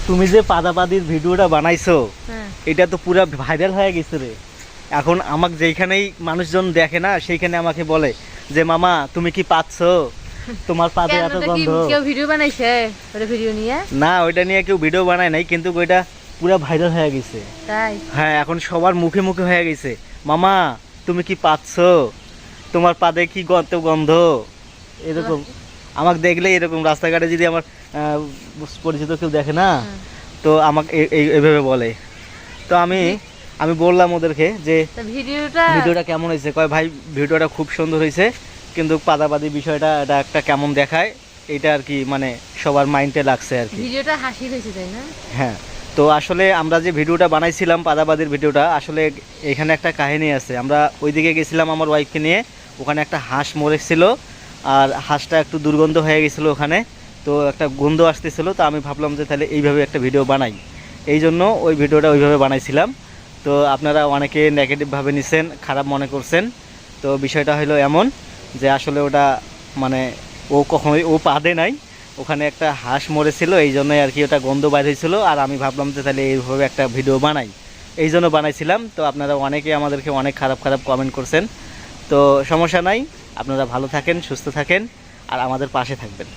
তুমি যে পাদাপাদির ভিডিওটা বানাইছো এটা তো পুরো ভাইরাল হয়ে গেছে রে। এখন আমাকে যেখানেই মানুষজন দেখে না সেইখানে আমাকে বলে যে মামা তুমি কি পাচ্ছো, তোমার পাদে এত গন্ধ। কেউ ভিডিও বানাইছে ওটা ভিডিও নিয়ে? না, ওইটা নিয়ে কেউ ভিডিও বানায় নাই, কিন্তু ওইটা পুরো ভাইরাল হয়ে গেছে। তাই? হ্যাঁ, এখন সবার মুখে মুখে হয়ে গেছে মামা তুমি কি পাচ্ছো, তোমার পাদে কি গন্ধ। এরকম আমাকে দেখলে, এরকম রাস্তাঘাটে যদি আমার পরিচিত কেউ দেখে না তো আমাকে এইভাবে বলে। তো আমি বললাম ওদেরকে যে ভিডিওটা কেমন হয়েছে। কয় ভাই ভিডিওটা খুব সুন্দর হয়েছে, কিন্তু পাদাপাদি বিষয়টা এটা একটা কেমন দেখায় এটা আর কি, মানে সবার মাইন্ডে লাগছে আর কি। ভিডিওটা হাসির হয়েছে তাই না? হ্যাঁ, তো আসলে আমরা যে ভিডিওটা বানাইছিলাম পাদাপাদির ভিডিওটা, আসলে এখানে একটা কাহিনী আছে। আমরা ওইদিকে গেছিলাম আমার ওয়াইফকে নিয়ে, ওখানে একটা হাঁস মরেছিল, আর হাঁসটা একটু দুর্গন্ধ হয়ে গেছিলো ওখানে, তো একটা গন্ধ আসতেছিল। তো আমি ভাবলাম যে তাহলে এইভাবে একটা ভিডিও বানাই, এই জন্য ওই ভিডিওটা ওইভাবে বানাইছিলাম। তো আপনারা অনেকে নেগেটিভভাবে নিছেন, খারাপ মনে করছেন। তো বিষয়টা হলো এমন যে আসলে ওটা মানে ও কখনোই ও পাদে নাই, ওখানে একটা হাঁস মরেছিল, এই জন্যই আর কি ওটা গন্ধ বাইর হয়েছিল। আর আমি ভাবলাম যে তাহলে এইভাবে একটা ভিডিও বানাই, এই জন্য বানাইছিলাম। তো আপনারা অনেকে আমাদেরকে অনেক খারাপ খারাপ কমেন্ট করছেন, তো সমস্যা নাই, আপনারা ভালো থাকেন, সুস্থ থাকেন, আর আমাদের পাশে থাকবেন।